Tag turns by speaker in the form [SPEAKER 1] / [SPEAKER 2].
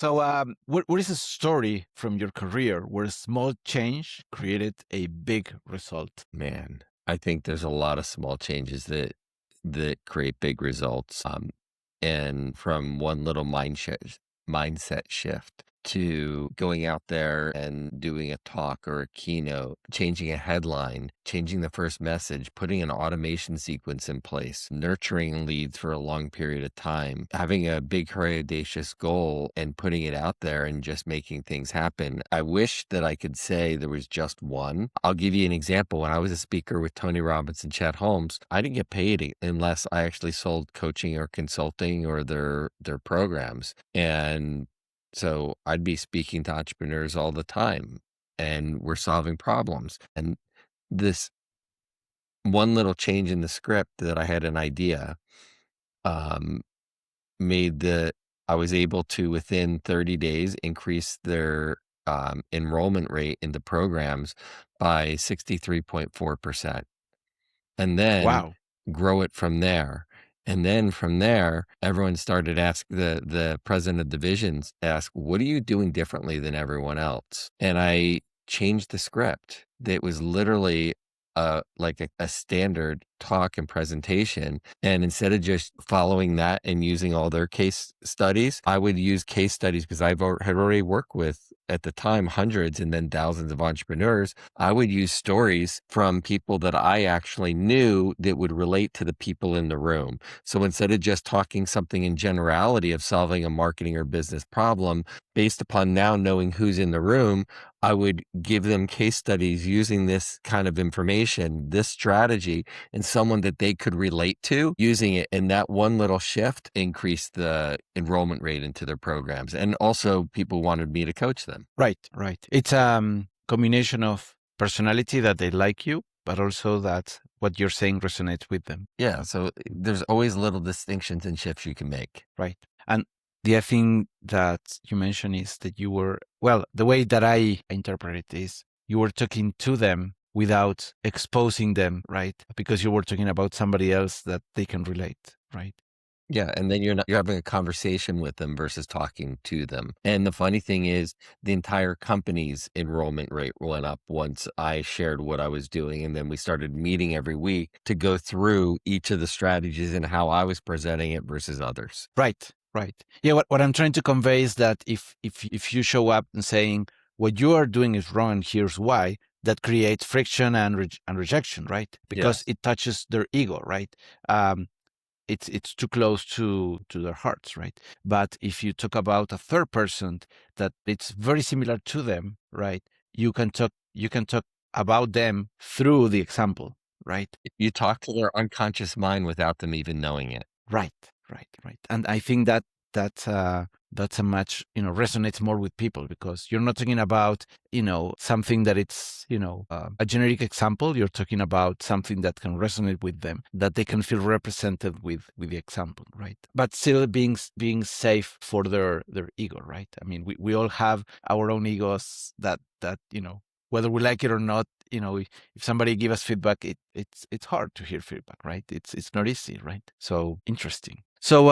[SPEAKER 1] So, what is a story from your career where a small change created a big result?
[SPEAKER 2] Man, I think there's a lot of small changes that create big results. And from one little mindset shift to going out there and doing a talk or a keynote, changing a headline, changing the first message, putting an automation sequence in place, nurturing leads for a long period of time, having a big, audacious goal and putting it out there and just making things happen. I wish that I could say there was just one. I'll give you an example. When I was a speaker with Tony Robbins and Chet Holmes, I didn't get paid unless I actually sold coaching or consulting or their programs. And so I'd be speaking to entrepreneurs all the time and we're solving problems. And this one little change in the script that I had an idea um, made I was able to within 30 days increase their enrollment rate into programs by 63.4%. And then
[SPEAKER 1] Wow.
[SPEAKER 2] grow it from there. And then from there, everyone started ask the president of divisions ask, "What are you doing differently than everyone else?" And I changed the script. That was literally like a standard talk and presentation. And instead of just following that and using all their case studies, I would use case studies because had already worked with at the time hundreds and then thousands of entrepreneurs. I would use stories from people that I actually knew that would relate to the people in the room. So instead of just talking something in generality of solving a marketing or business problem, based upon now knowing who's in the room, I would give them case studies using this kind of information, this strategy, and someone that they could relate to using it. And that one little shift increased the enrollment rate into their programs. And also people wanted me to coach them.
[SPEAKER 1] Right, right. It's combination of personality that they like you, but also that what you're saying resonates with them.
[SPEAKER 2] Yeah. So there's always little distinctions and shifts you can make.
[SPEAKER 1] Right. And the other thing that you mentioned is that you were, well, the way that I interpret it is you were talking to them without exposing them, right? Because you were talking about somebody else that they can relate, right?
[SPEAKER 2] Yeah, and then you're having a conversation with them versus talking to them. And the funny thing is the entire company's enrollment rate went up once I shared what I was doing, and then we started meeting every week to go through each of the strategies and how I was presenting it versus others.
[SPEAKER 1] Right, right. Yeah, what I'm trying to convey is that if you show up and saying what you are doing is wrong and here's why, that creates friction and and rejection, right? Because
[SPEAKER 2] Yes.
[SPEAKER 1] it touches their ego, right? Um, it's too close to their hearts, right? But if you talk about a third person that it's very similar to them, right? You can talk about them through the example, right?
[SPEAKER 2] You talk to their unconscious mind without them even knowing it.
[SPEAKER 1] Right, right, right. And I think that's a much resonates more with people because you're not talking about something that it's a generic example. You're talking about something that can resonate with them, that they can feel represented with the example, right? But still being safe for their ego, right? I mean, we all have our own egos that whether we like it or not, if somebody give us feedback, it's hard to hear feedback, right? It's not easy, right? So interesting. So